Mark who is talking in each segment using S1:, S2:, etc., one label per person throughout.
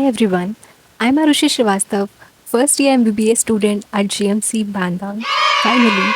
S1: Hi everyone, I'm Arushi Srivastav, first year MBBS student at GMC Bandang, finally.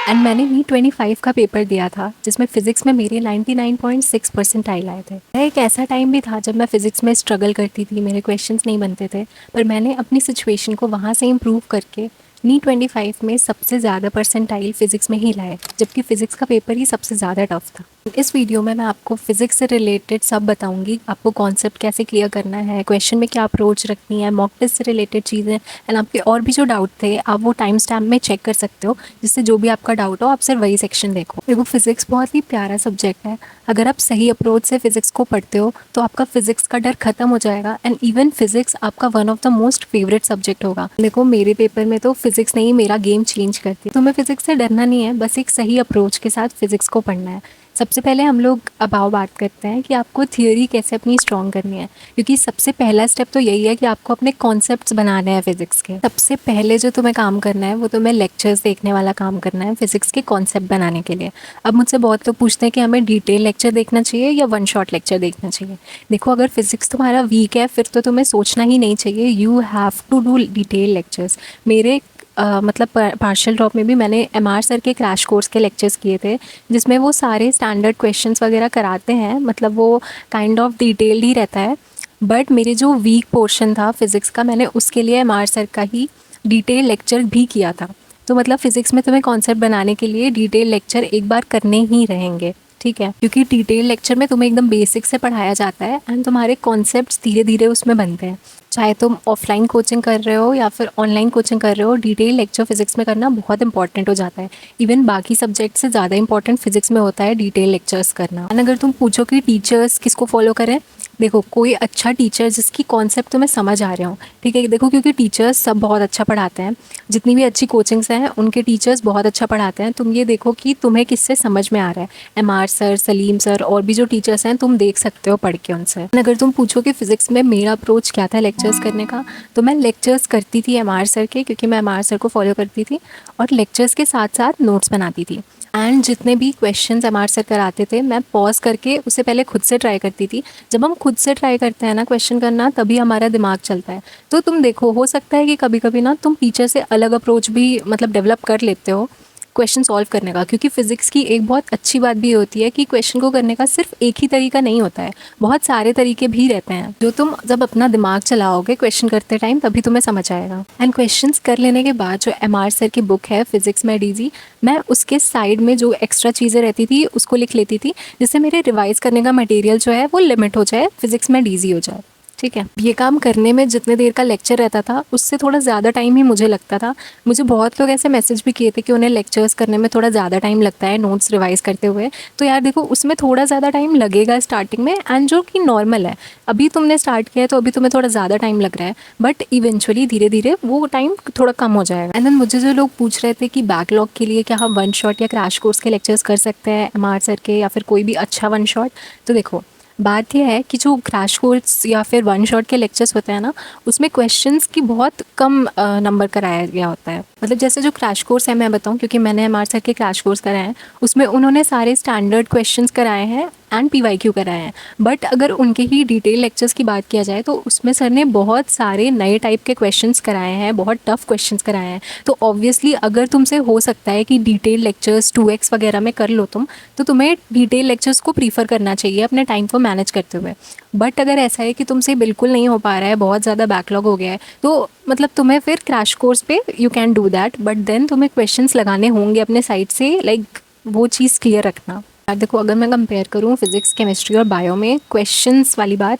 S1: And मैंने NEET 25 का paper दिया था जिसमें physics में मेरे 99.6 परसेंटाइल आए थे। यह एक ऐसा टाइम भी था जब मैं फ़िज़िक्स में स्ट्रगल करती थी, मेरे क्वेश्चंस नहीं बनते थे, पर मैंने अपनी सिचुएशन को वहाँ से इम्प्रूव करके नीट 25 में सबसे ज़्यादा परसेंटाइल फ़िज़िक्स में ही लाए, जबकि फ़िज़िक्स का पेपर ही सबसे ज़्यादा टफ था। इस वीडियो में मैं आपको फ़िज़िक्स से रिलेटेड सब बताऊंगी, आपको कॉन्सेप्ट कैसे क्लियर करना है, क्वेश्चन में क्या अप्रोच रखनी है, मॉक टेस्ट से रिलेटेड चीज़ें, एंड आपके और भी जो डाउट थे आप वो टाइम स्टैम्प में चेक कर सकते हो, जिससे जो भी आपका डाउट हो आप सिर्फ वही सेक्शन देखो। फ़िज़िक्स बहुत ही प्यारा सब्जेक्ट है। अगर आप सही अप्रोच से फ़िज़िक्स को पढ़ते हो तो आपका फ़िज़िक्स का डर ख़त्म हो जाएगा एंड इवन फ़िज़िक्स आपका one of the most favourite subject होगा। देखो मेरे पेपर में तो फ़िज़िक्स ने ही मेरा गेम चेंज कर दिया। तुम्हें फ़िज़िक्स से डरना नहीं है, बस एक सही अप्रोच के साथ फ़िज़िक्स को पढ़ना है। सबसे पहले हम लोग अबाव बात करते हैं कि आपको थियोरी कैसे अपनी स्ट्रॉन्ग करनी है, क्योंकि सबसे पहला स्टेप तो यही है कि आपको अपने कॉन्सेप्ट्स बनाने हैं फ़िज़िक्स के। सबसे पहले जो तुम्हें काम करना है वो तुम्हें लेक्चर्स देखने वाला काम करना है फ़िज़िक्स के कॉन्सेप्ट बनाने के लिए। अब मुझसे बहुत लोग पूछते हैं कि हमें डिटेल लेक्चर देखना चाहिए या वन शॉट लेक्चर देखना चाहिए। देखो, अगर फ़िज़िक्स तुम्हारा वीक है फिर तो तुम्हें सोचना ही नहीं चाहिए, you have to do detail lectures. मेरे मतलब पार्शियल ड्रॉप में भी मैंने MR सर के क्रैश कोर्स के लेक्चर्स किए थे, जिसमें वो सारे स्टैंडर्ड क्वेश्चंस वगैरह कराते हैं, मतलब वो काइंड ऑफ डिटेल्ड ही रहता है। बट मेरे जो वीक पोर्शन था फिज़िक्स का, मैंने उसके लिए MR सर का ही डिटेल लेक्चर भी किया था। तो मतलब फ़िज़िक्स में तुम्हें कॉन्सेप्ट बनाने के लिए डिटेल लेक्चर एक बार करने ही रहेंगे, ठीक है, क्योंकि डिटेल लेक्चर में तुम्हें एकदम बेसिक से पढ़ाया जाता है एंड तुम्हारे कॉन्सेप्ट्स धीरे धीरे उसमें बनते हैं। चाहे तुम ऑफलाइन कोचिंग कर रहे हो या फिर ऑनलाइन कोचिंग कर रहे हो, डिटेल लेक्चर फिज़िक्स में करना बहुत इंपॉर्टेंट हो जाता है। इवन बाकी सब्जेक्ट से ज़्यादा इंपॉर्टेंट फिज़िक्स में होता है डिटेल लेक्चर्स करना। एंड अगर तुम पूछो कि टीचर्स किसको फॉलो करें, देखो कोई अच्छा टीचर जिसकी कॉन्सेप्ट तुम्हें समझ आ रहे हो, ठीक है। देखो, क्योंकि टीचर्स सब बहुत अच्छा पढ़ाते हैं, जितनी भी अच्छी कोचिंग्स हैं उनके टीचर्स बहुत अच्छा पढ़ाते हैं। तुम ये देखो कि तुम्हें किससे समझ में आ रहा है, MR सर, सलीम सर और भी जो टीचर्स हैं तुम देख सकते हो पढ़ के उनसे। अगर तुम पूछो कि फ़िज़िक्स में मेरा अप्रोच क्या था लेक्चर्स करने का, तो मैं लेक्चर्स करती थी MR सर के, क्योंकि मैं MR सर को फॉलो करती थी, और लेक्चर्स के साथ साथ नोट्स बनाती थी। एंड जितने भी क्वेश्चंस MR सर कराते थे मैं पॉज करके उसे पहले खुद से ट्राई करती थी। जब हम खुद से ट्राई करते हैं ना क्वेश्चन करना, तभी हमारा दिमाग चलता है। तो तुम देखो, हो सकता है कि कभी कभी ना तुम टीचर से अलग अप्रोच भी मतलब डेवलप कर लेते हो क्वेश्चन सॉल्व करने का, क्योंकि फ़िज़िक्स की एक बहुत अच्छी बात भी होती है कि क्वेश्चन को करने का सिर्फ एक ही तरीका नहीं होता है, बहुत सारे तरीके भी रहते हैं, जो तुम जब अपना दिमाग चलाओगे क्वेश्चन करते टाइम तभी तुम्हें समझ आएगा। एंड क्वेश्चंस कर लेने के बाद जो MR सर की बुक है फिज़िक्स में डीजी, मैं उसके साइड में जो एक्स्ट्रा चीज़ें रहती थी उसको लिख लेती थी, जिससे मेरे रिवाइज़ करने का मटेरियल जो है वो लिमिट हो जाए, फिज़िक्स में डीजी हो जाए, ठीक है। ये काम करने में जितने देर का लेक्चर रहता था उससे थोड़ा ज़्यादा टाइम ही मुझे लगता था। मुझे बहुत लोग ऐसे मैसेज भी किए थे कि उन्हें लेक्चर्स करने में थोड़ा ज़्यादा टाइम लगता है नोट्स रिवाइज करते हुए। तो यार देखो, उसमें थोड़ा ज़्यादा टाइम लगेगा स्टार्टिंग में, एंड जो कि नॉर्मल है। अभी तुमने स्टार्ट किया है तो अभी तुम्हें थोड़ा ज़्यादा टाइम लग रहा है, बट इवेंचुअली धीरे धीरे वो टाइम थोड़ा कम हो जाएगा। एंड देन मुझे जो लोग पूछ रहे थे कि बैकलॉग के लिए क्या हम वन शॉट या क्रैश कोर्स के लेक्चर्स कर सकते हैं MR सर के, या फिर कोई भी अच्छा वन शॉट, तो देखो बात यह है कि जो क्रैश कोर्स या फिर वन शॉट के लेक्चर्स होते हैं ना, उसमें क्वेश्चंस की बहुत कम नंबर कराया गया होता है। मतलब जैसे जो क्रैश कोर्स है, मैं बताऊं क्योंकि मैंने MR सर के क्रैश कोर्स कराए हैं, उसमें उन्होंने सारे स्टैंडर्ड क्वेश्चंस कराए हैं एंड PYQ कराए हैं। बट अगर उनके ही डिटेल लेक्चर्स की बात किया जाए तो उसमें सर ने बहुत सारे नए टाइप के क्वेश्चंस कराए हैं, बहुत टफ क्वेश्चंस कराए हैं। तो ऑब्वियसली अगर तुमसे हो सकता है कि डिटेल लेक्चर्स 2x वगैरह में कर लो तुम, तो तुम्हें डिटेल लेक्चर्स को प्रीफर करना चाहिए अपने टाइम को मैनेज करते हुए। बट अगर ऐसा है कि तुमसे बिल्कुल नहीं हो पा रहा है, बहुत ज़्यादा बैकलॉग हो गया है, तो मतलब तुम्हें फिर क्रैश कोर्स पे you can do that, but then तुम्हें क्वेश्चंस लगाने होंगे अपने साइड से, लाइक वो चीज़ क्लियर रखना। यार देखो, अगर मैं कंपेयर करूँ फिज़िक्स, केमिस्ट्री और बायो में क्वेश्चंस वाली बात,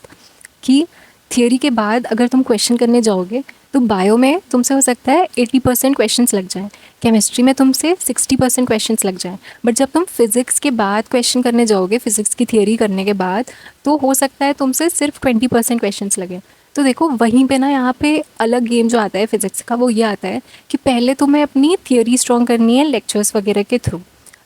S1: कि थियोरी के बाद अगर तुम क्वेश्चन करने जाओगे तो बायो में तुमसे हो सकता है 80% क्वेश्चंस लग जाएं, केमिस्ट्री में तुमसे 60% क्वेश्चंस लग जाएं। बट जब तुम फिज़िक्स के बाद क्वेश्चन करने जाओगे, फिज़िक्स की थियोरी करने के बाद, तो हो सकता है तुमसे सिर्फ 20% क्वेश्चंस लगे। तो देखो वहीं पे ना, यहाँ पे अलग गेम जो आता है फिज़िक्स का, वो ये आता है कि पहले तुम्हें अपनी थियोरी स्ट्रॉन्ग करनी है लेक्चर्स वगैरह के थ्रू,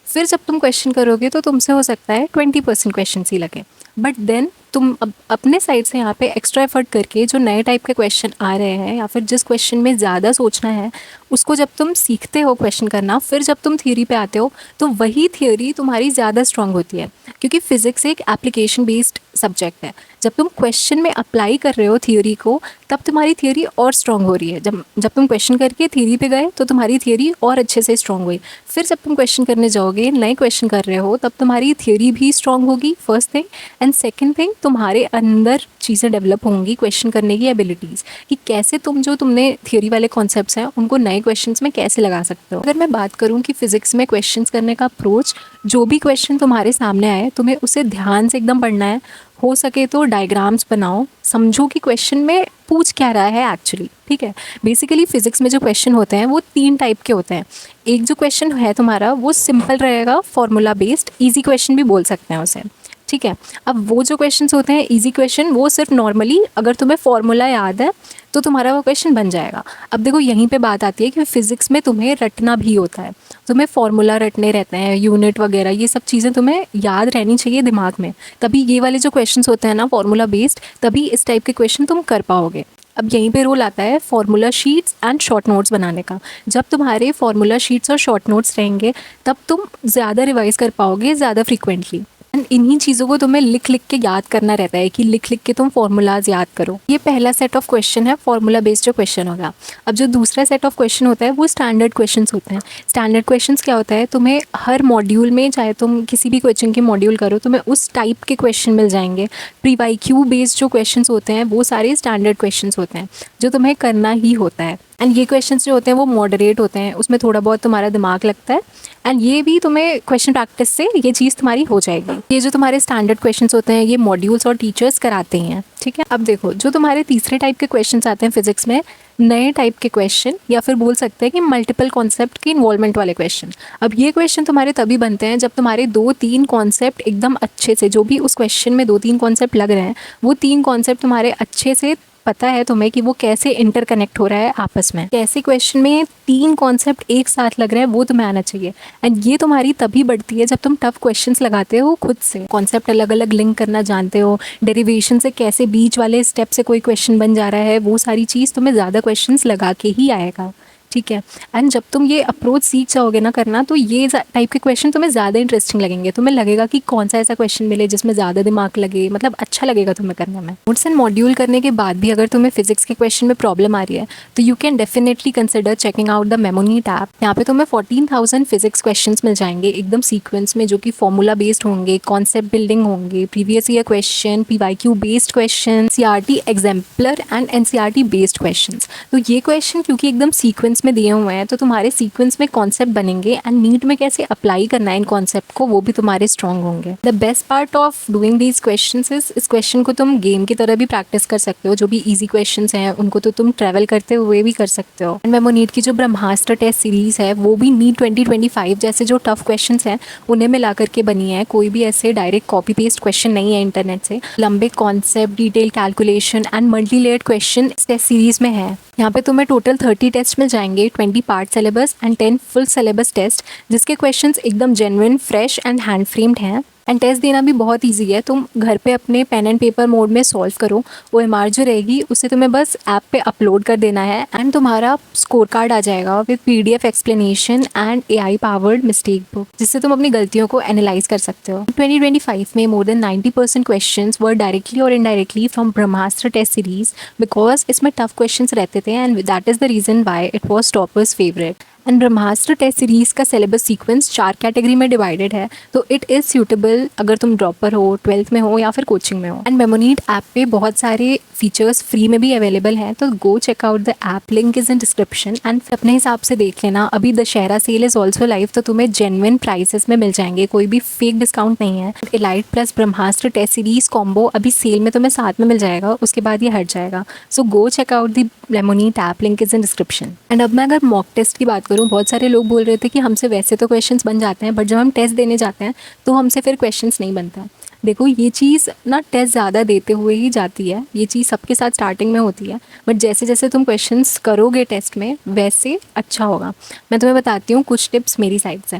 S1: फिर जब तुम क्वेश्चन करोगे तो तुमसे हो सकता है 20% क्वेश्चन ही लगे, बट देन तुम अपने साइड से यहाँ पे एक्स्ट्रा एफर्ट करके जो नए टाइप के क्वेश्चन आ रहे हैं या फिर जिस क्वेश्चन में ज़्यादा सोचना है उसको जब तुम सीखते हो क्वेश्चन करना, फिर जब तुम थियोरी पे आते हो तो वही थियोरी तुम्हारी ज़्यादा स्ट्रांग होती है, क्योंकि फिज़िक्स एक एप्लीकेशन बेस्ड सब्जेक्ट है। जब तुम क्वेश्चन में अप्लाई कर रहे हो थियोरी को, तब तुम्हारी थियोरी और स्ट्रांग हो रही है। जब जब तुम क्वेश्चन करके थियोरी पे गए तो तुम्हारी थियोरी और अच्छे से स्ट्रांग हुई। फिर जब तुम क्वेश्चन करने जाओगे, नए क्वेश्चन कर रहे हो, तब तुम्हारी थियोरी भी स्ट्रांग होगी, first thing. And second thing, तुम्हारे अंदर चीज़ें डेवलप होंगी क्वेश्चन करने की एबिलिटीज़, कि कैसे तुम जो तुमने थियोरी वाले कॉन्सेप्ट्स हैं उनको नए क्वेश्चंस में कैसे लगा सकते हो। अगर मैं बात करूँ कि फ़िज़िक्स में क्वेश्चंस करने का अप्रोच, जो भी क्वेश्चन तुम्हारे सामने आए तुम्हें उसे ध्यान से एकदम पढ़ना है। हो सके तो डायग्राम्स बनाओ, समझो कि क्वेश्चन में पूछ क्या रहा है एक्चुअली, ठीक है। बेसिकली फ़िज़िक्स में जो क्वेश्चन होते हैं वो 3 टाइप के होते हैं। एक जो क्वेश्चन है तुम्हारा वो सिंपल रहेगा, फार्मूला बेस्ड, ईजी क्वेश्चन भी बोल सकते हैं उसे, ठीक है। अब वो जो क्वेश्चंस होते हैं इजी क्वेश्चन, वो सिर्फ नॉर्मली अगर तुम्हें फार्मूला याद है तो तुम्हारा वो क्वेश्चन बन जाएगा। अब देखो यहीं पे बात आती है कि फिज़िक्स में तुम्हें रटना भी होता है, तुम्हें फार्मूला रटने रहते हैं, यूनिट वगैरह, ये सब चीज़ें तुम्हें याद रहनी चाहिए दिमाग में, तभी ये वाले जो क्वेश्चंस होते हैं ना फार्मूला बेस्ड, तभी इस टाइप के क्वेश्चन तुम कर पाओगे। अब यहीं पे रोल आता है formula sheets and short notes बनाने का। जब तुम्हारे फार्मूला शीट्स और शॉर्ट नोट्स रहेंगे तब तुम ज़्यादा रिवाइज़ कर पाओगे ज़्यादा फ्रीक्वेंटली। एंड इन्हीं चीज़ों को तुम्हें लिख लिख के याद करना रहता है, कि लिख लिख के तुम फार्मूलाज याद करो। ये पहला सेट ऑफ क्वेश्चन है फार्मूला बेस्ड जो क्वेश्चन होगा। अब जो दूसरा सेट ऑफ क्वेश्चन होता है वो स्टैंडर्ड क्वेश्चंस होते हैं। स्टैंडर्ड क्वेश्चंस क्या होता है, तुम्हें हर मॉड्यूल में, चाहे तुम किसी भी कोचिंग के मॉड्यूल करो, तुम्हें उस टाइप के क्वेश्चन मिल जाएंगे। प्री-वाईक्यू बेस्ड जो क्वेश्चन होते हैं वो सारे स्टैंडर्ड क्वेश्चन होते हैं जो तुम्हें करना ही होता है। एंड ये क्वेश्चंस जो होते हैं वो मॉडरेट होते हैं, उसमें थोड़ा बहुत तुम्हारा दिमाग लगता है। एंड ये भी तुम्हें क्वेश्चन प्रैक्टिस से ये चीज़ तुम्हारी हो जाएगी। ये जो तुम्हारे स्टैंडर्ड क्वेश्चंस होते हैं ये मॉड्यूल्स और टीचर्स कराते हैं, ठीक है। अब देखो जो तुम्हारे तीसरे टाइप के क्वेश्चंस आते हैं फिजिक्स में, नए टाइप के क्वेश्चन, या फिर बोल सकते हैं कि मल्टीपल कॉन्सेप्ट की इन्वॉल्वमेंट वाले क्वेश्चन। अब ये क्वेश्चन तुम्हारे तभी बनते हैं जब तुम्हारे 2-3 कॉन्सेप्ट एकदम अच्छे से, जो भी उस क्वेश्चन में 2-3 कॉन्सेप्ट लग रहे हैं, वो 3 कॉन्सेप्ट तुम्हारे अच्छे से पता है तुम्हें कि वो कैसे इंटरकनेक्ट हो रहा है आपस में। कैसे क्वेश्चन में 3 कॉन्सेप्ट एक साथ लग रहे हैं वो तुम्हें आना चाहिए। एंड ये तुम्हारी तभी बढ़ती है जब तुम टफ क्वेश्चंस लगाते हो खुद से, कॉन्सेप्ट अलग अलग लिंक करना जानते हो, डेरिवेशन से कैसे बीच वाले स्टेप से कोई क्वेश्चन बन जा रहा है, वो सारी चीज़ तुम्हें ज़्यादा क्वेश्चंस लगा के ही आएगा, ठीक है। एंड जब तुम ये अप्रोच सीख जाओगे ना करना, तो ये टाइप के क्वेश्चन तुम्हें ज़्यादा इंटरेस्टिंग लगेंगे। तुम्हें लगेगा कि कौन सा ऐसा क्वेश्चन मिले जिसमें ज़्यादा दिमाग लगे, मतलब अच्छा लगेगा तुम्हें करने में। नोट्स एंड मॉड्यूल करने के बाद भी अगर तुम्हें फिजिक्स के क्वेश्चन में प्रॉब्लम आ रही है तो you can definitely consider checking out the Memonit app. यहाँ पे तुम्हें 14,000 फिजिक्स क्वेश्चन मिल जाएंगे एकदम सीक्वेंस में, जो कि फॉर्मूला बेस्ड होंगे, कॉन्सेप्ट बिल्डिंग होंगे, previous year question, PYQ based question, CRT exemplar and NCERT based question. तो ये क्वेश्चन क्योंकि एकदम सीक्वेंस में दिए हुए हैं तो तुम्हारे सीक्वेंस में कॉन्सेप्ट बनेंगे, एंड नीट में कैसे अप्लाई करना है इन कॉन्सेप्ट को वो भी तुम्हारे स्ट्रॉन्ग होंगे। The best part of doing these questions is, इस क्वेश्चन को तुम गेम की तरह भी प्रैक्टिस कर सकते हो। जो भी इजी क्वेश्चंस हैं उनको तो तुम ट्रैवल करते हुए भी कर सकते हो। एंड मेमो नीट की जो ब्रह्मास्त्र टेस्ट सीरीज़ है वो भी नीट 2025 जैसे जो टफ क्वेश्चंस हैं उन्हें मिला करके बनी है। कोई भी ऐसे डायरेक्ट कॉपी पेस्ट क्वेश्चन नहीं है इंटरनेट से। लंबे concept, detail calculation and multi layered question इस टेस्ट सीरीज़ में है। यहाँ पे तुम्हें टोटल 30 टेस्ट मिल जाएंगे, 20 part syllabus and 10 full syllabus test, जिसके क्वेश्चंस एकदम genuine, fresh and hand framed हैं। एंड टेस्ट देना भी बहुत इजी है। तुम घर पे अपने पेन एंड पेपर मोड में सॉल्व करो, OMR जो रहेगी उसे तुम्हें बस ऐप पे अपलोड कर देना है एंड तुम्हारा स्कोर कार्ड आ जाएगा with PDF explanation and AI powered mistake book, जिससे तुम अपनी गलतियों को एनालाइज कर सकते हो। 2025 में more than 90% questions were directly और indirectly from Brahmastra test series, because इसमें टफ क्वेश्चंस रहते थे and that is the reason why it was toppers favourite. And Brahmastra test series का सिलेबस सीक्वेंस 4 कैटेगरी में डिवाइडेड है, तो इट इज़ सूटेबल अगर तुम ड्रॉपर हो, 12th में हो या फिर कोचिंग में हो। एंड मेमोनीट ऐप पे बहुत सारे फीचर्स फ्री में भी अवेलेबल हैं, तो go check out the app, link is in description. And अपने हिसाब से देख लेना, अभी Dussehra sale is also live, तो तुम्हें जेन्युइन प्राइसेस में मिल जाएंगे, कोई भी फेक डिस्काउंट नहीं है। एलाइट प्लस ब्रह्मास्त्र टेस्ट सीरीज़ कॉम्बो अभी सेल में तुम्हें साथ में मिल जाएगा, उसके बाद ये हट जाएगा। So go check out the Memonit app, link is in description. And अब मैं अगर मॉक टेस्ट की बात करूँ, बहुत सारे लोग बोल रहे थे कि हमसे वैसे तो क्वेश्चंस बन जाते हैं, बट जब हम टेस्ट देने जाते हैं तो हमसे फिर क्वेश्चंस नहीं बनता है। देखो ये चीज़ ना टेस्ट ज़्यादा देते हुए ही जाती है, ये चीज़ सबके साथ स्टार्टिंग में होती है, बट जैसे जैसे तुम क्वेश्चंस करोगे टेस्ट में वैसे अच्छा होगा। मैं तुम्हें बताती हूँ कुछ टिप्स मेरी साइड से।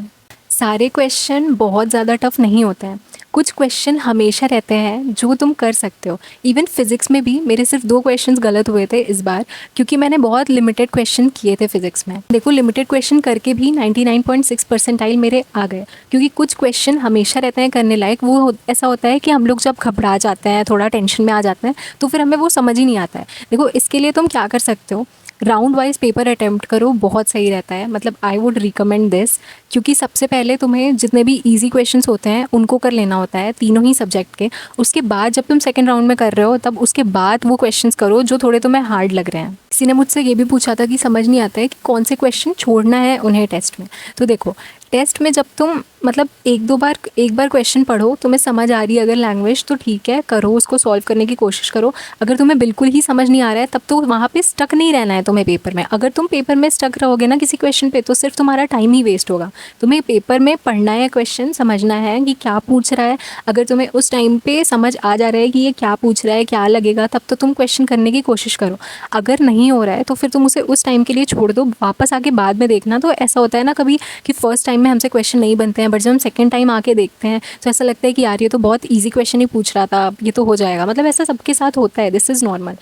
S1: सारे क्वेश्चन बहुत ज़्यादा टफ नहीं होते हैं, कुछ क्वेश्चन हमेशा रहते हैं जो तुम कर सकते हो। इवन फिज़िक्स में भी मेरे सिर्फ 2 क्वेश्चंस गलत हुए थे इस बार, क्योंकि मैंने बहुत लिमिटेड क्वेश्चन किए थे फिज़िक्स में। देखो लिमिटेड क्वेश्चन करके भी 99.6 परसेंटाइल मेरे आ गए, क्योंकि कुछ क्वेश्चन हमेशा रहते हैं करने लायक। ऐसा होता है कि हम लोग जब घबरा जाते हैं, थोड़ा टेंशन में आ जाते हैं, तो फिर हमें वो समझ ही नहीं आता है। देखो इसके लिए तुम क्या कर सकते हो, राउंड वाइज पेपर अटैम्प्ट करो, बहुत सही रहता है। मतलब आई वुड रिकमेंड दिस, क्योंकि सबसे पहले तुम्हें जितने भी इजी क्वेश्चंस होते हैं उनको कर लेना होता है, तीनों ही सब्जेक्ट के। उसके बाद जब तुम सेकंड राउंड में कर रहे हो, तब उसके बाद वो क्वेश्चंस करो जो थोड़े तुम्हें हार्ड लग रहे हैं। किसी ने मुझसे ये भी पूछा था कि समझ नहीं आता है कि कौन से क्वेश्चन छोड़ना है उन्हें टेस्ट में। तो देखो टेस्ट में जब तुम मतलब एक बार क्वेश्चन पढ़ो, तुम्हें समझ आ रही है अगर लैंग्वेज, तो ठीक है, करो, उसको सॉल्व करने की कोशिश करो। अगर तुम्हें बिल्कुल ही समझ नहीं आ रहा है, तब तो वहाँ पे स्टक नहीं रहना है तुम्हें पेपर में। अगर तुम पेपर में स्टक रहोगे ना किसी क्वेश्चन पे, तो सिर्फ तुम्हारा टाइम ही वेस्ट होगा। तुम्हें पेपर में पढ़ना है, क्वेश्चन समझना है कि क्या पूछ रहा है। अगर तुम्हें उस टाइम पे समझ आ जा रहा है कि ये क्या पूछ रहा है, क्या लगेगा, तब तो तुम क्वेश्चन करने की कोशिश करो। अगर नहीं हो रहा है तो फिर तुम उसे उस टाइम के लिए छोड़ दो, वापस आके बाद में देखना। तो ऐसा होता है ना कभी कि फ़र्स्ट टाइम में हमसे क्वेश्चन नहीं बनते हैं, बट जब हम सेकंड टाइम आके देखते हैं तो ऐसा लगता है कि यार ये तो बहुत इजी क्वेश्चन ही पूछ रहा था, ये तो हो जाएगा। मतलब ऐसा सबके साथ होता है, दिस इज़ नॉर्मल।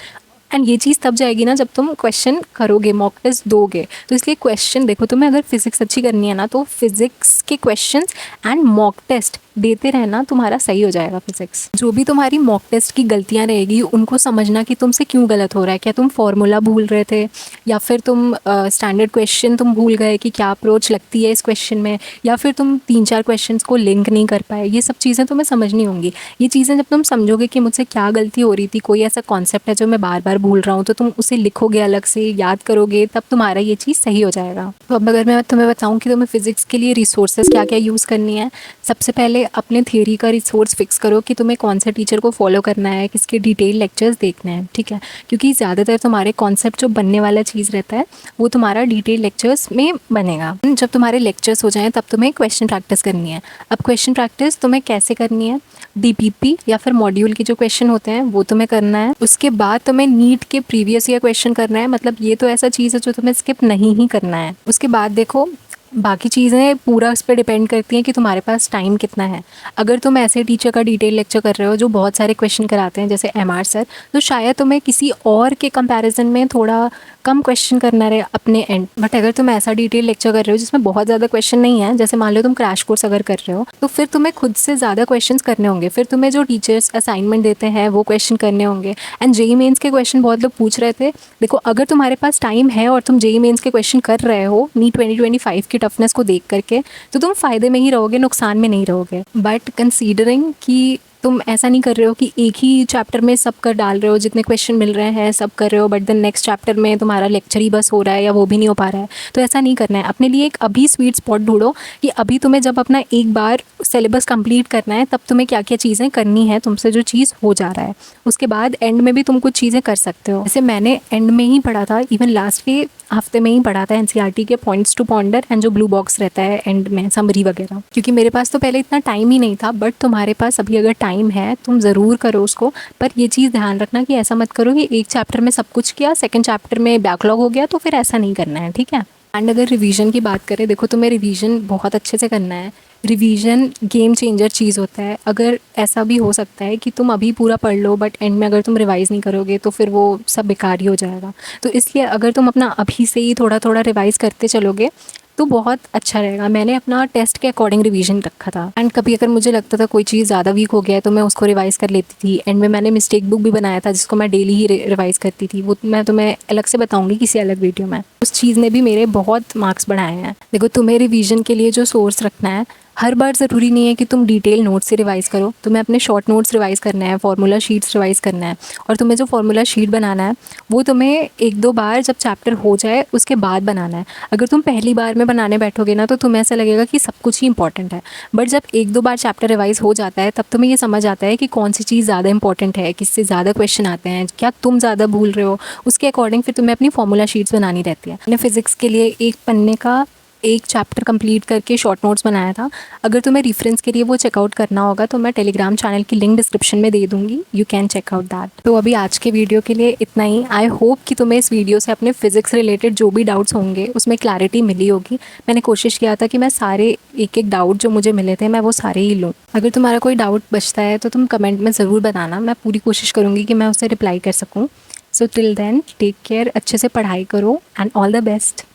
S1: एंड ये चीज़ तब जाएगी ना जब तुम क्वेश्चन करोगे, मॉक टेस्ट दोगे। तो इसलिए क्वेश्चन देखो, तुम्हें अगर फिजिक्स अच्छी करनी है ना, तो फिजिक्स के क्वेश्चंस एंड मॉक टेस्ट देते रहना, तुम्हारा सही हो जाएगा फिजिक्स। जो भी तुम्हारी मॉक टेस्ट की गलतियां रहेगी उनको समझना कि तुमसे क्यों गलत हो रहा है। क्या तुम फॉर्मूला भूल रहे थे, या फिर तुम स्टैंडर्ड क्वेश्चन तुम भूल गए कि क्या अप्रोच लगती है इस क्वेश्चन में, या फिर तुम 3-4 क्वेश्चन को लिंक नहीं कर पाए। ये सब चीज़ें तुम्हें समझनी होंगी। ये चीज़ें जब तुम समझोगे कि मुझसे क्या गलती हो रही थी, कोई ऐसा कॉन्सेप्ट है जो मैं बार बार भूल रहा हूँ, तो तुम उसे लिखोगे, अलग से याद करोगे, तब तुम्हारा ये चीज़ सही हो जाएगा। तो अब अगर मैं तुम्हें बताऊँ कि तुम्हें फिजिक्स के लिए रिसोर्सेज क्या क्या यूज़ करनी है, सबसे पहले अपने थियरी का रिसोर्स फिक्स करो कि तुम्हें कौन से टीचर को फॉलो करना है, किसके डिटेल लेक्चर्स देखने हैं, ठीक है। क्योंकि ज़्यादातर तुम्हारे कॉन्सेप्ट जो बनने वाला चीज़ रहता है वो तुम्हारा डिटेल लेक्चर्स में बनेगा। जब तुम्हारे लेक्चर्स हो जाएं तब तुम्हें क्वेश्चन प्रैक्टिस करनी है। अब क्वेश्चन प्रैक्टिस तुम्हें कैसे करनी है, डीपीपी या फिर मॉड्यूल के जो क्वेश्चन होते हैं वो तुम्हें करना है। उसके बाद तुम्हें नीट के प्रीवियस ईयर क्वेश्चन करना है। मतलब ये तो ऐसा चीज़ है जो तुम्हें स्किप नहीं ही करना है। उसके बाद देखो बाकी चीज़ें पूरा उस पर डिपेंड करती हैं कि तुम्हारे पास टाइम कितना है। अगर तुम ऐसे टीचर का डिटेल लेक्चर कर रहे हो जो बहुत सारे क्वेश्चन कराते हैं, जैसे एमआर सर, तो शायद तुम्हें किसी और के कंपैरिजन में थोड़ा कम क्वेश्चन करना रहे अपने एंड। बट अगर तुम ऐसा डिटेल लेक्चर कर रहे हो जिसमें बहुत ज़्यादा क्वेश्चन नहीं है, जैसे मान लो तुम क्रैश कोर्स अगर कर रहे हो, तो फिर तुम्हें खुद से ज़्यादा क्वेश्चन करने होंगे। फिर तुम्हें जो टीचर्स असाइनमेंट देते हैं वो क्वेश्चन करने होंगे। एंड जेईई मेंस के क्वेश्चन बहुत लोग पूछ रहे थे। देखो अगर तुम्हारे पास टाइम है और तुम जेईई मेंस के क्वेश्चन कर रहे हो नीट 2025 की टफनेस को देख करके, तो तुम फ़ायदे में ही रहोगे, नुकसान में नहीं रहोगे। बट कंसीडरिंग कि तुम ऐसा नहीं कर रहे हो कि एक ही चैप्टर में सब कर डाल रहे हो, जितने क्वेश्चन मिल रहे हैं सब कर रहे हो, बट देन नेक्स्ट चैप्टर में तुम्हारा लेक्चर ही बस हो रहा है या वो भी नहीं हो पा रहा है, तो ऐसा नहीं करना है। अपने लिए एक अभी स्वीट स्पॉट ढूंढो कि अभी तुम्हें जब अपना एक बार सिलेबस कंप्लीट करना है, तब तुम्हें क्या क्या चीज़ें करनी है, तुमसे जो चीज़ हो जा रहा है। उसके बाद एंड में भी तुम कुछ चीज़ें कर सकते हो। जैसे मैंने एंड में ही पढ़ा था, इवन लास्ट के हफ्ते में ही पढ़ा था एनसीईआरटी के पॉइंट्स टू पॉन्डर एंड जो ब्लू बॉक्स रहता है एंड में समरी वगैरह, क्योंकि मेरे पास तो पहले इतना टाइम ही नहीं था। बट तुम्हारे पास अभी अगर टाइम है तुम ज़रूर करो उसको। पर ये चीज़ ध्यान रखना कि ऐसा मत करो कि एक चैप्टर में सब कुछ किया, सेकंड चैप्टर में बैकलॉग हो गया, तो फिर ऐसा नहीं करना है, ठीक है। एंड अगर रिवीजन की बात करें, देखो तुम्हें रिवीजन बहुत अच्छे से करना है। रिवीजन गेम चेंजर चीज़ होता है। अगर ऐसा भी हो सकता है कि तुम अभी पूरा पढ़ लो, बट एंड में अगर तुम रिवाइज़ नहीं करोगे तो फिर वो सब बेकार ही हो जाएगा। तो इसलिए अगर तुम अपना अभी से ही थोड़ा थोड़ा रिवाइज़ करते चलोगे तो बहुत अच्छा रहेगा। मैंने अपना टेस्ट के अकॉर्डिंग रिवीजन रखा था। एंड कभी अगर मुझे लगता था कोई चीज़ ज़्यादा वीक हो गया है तो मैं उसको रिवाइज़ कर लेती थी। एंड में मैंने मिस्टेक बुक भी बनाया था जिसको मैं डेली ही रिवाइज़ करती थी। वो मैं तुम्हें अलग से बताऊंगी किसी अलग वीडियो में। उस चीज़ ने भी मेरे बहुत मार्क्स बढ़ाए हैं। देखो तुम्हें रिवीजन के लिए जो सोर्स रखना है, हर बार ज़रूरी नहीं है कि तुम डिटेल नोट्स से रिवाइज़ करो। तुम्हें अपने शॉर्ट नोट्स रिवाइज़ करना है, फार्मूला शीट्स रिवाइज़ करना है। और तुम्हें जो फार्मूला शीट बनाना है वो तुम्हें 1-2 बार जब चैप्टर हो जाए उसके बाद बनाना है। अगर तुम पहली बार में बनाने बैठोगे ना तो तुम्हें ऐसा लगेगा कि सब कुछ ही इंपॉर्टेंट है। बट जब 1-2 बार चैप्टर रिवाइज़ हो जाता है तब तुम्हें ये समझ आता है कि कौन सी चीज़ ज़्यादा इंपॉर्टेंट है, किससे ज़्यादा क्वेश्चन आते हैं, क्या तुम ज़्यादा भूल रहे हो। उसके अकॉर्डिंग फिर तुम्हें अपनी फार्मूला शीट्स बनानी रहती है। मैंने फ़िज़िक्स के लिए एक पन्ने का एक चैप्टर कंप्लीट करके शॉर्ट नोट्स बनाया था। अगर तुम्हें रेफरेंस के लिए वो चेकआउट करना होगा तो मैं टेलीग्राम चैनल की लिंक डिस्क्रिप्शन में दे दूँगी, you can check out that. तो अभी आज के वीडियो के लिए इतना ही। आई होप कि तुम्हें इस वीडियो से अपने फिजिक्स रिलेटेड जो भी डाउट्स होंगे उसमें क्लैरिटी मिली होगी। मैंने कोशिश किया था कि मैं सारे एक एक डाउट जो मुझे मिले थे मैं वो सारे ही लूँ। अगर तुम्हारा कोई डाउट बचता है तो तुम कमेंट में ज़रूर बताना, मैं पूरी कोशिश करूँगी कि मैं उसे रिप्लाई कर सकूँ। So till then take care, अच्छे से पढ़ाई करो एंड ऑल द बेस्ट।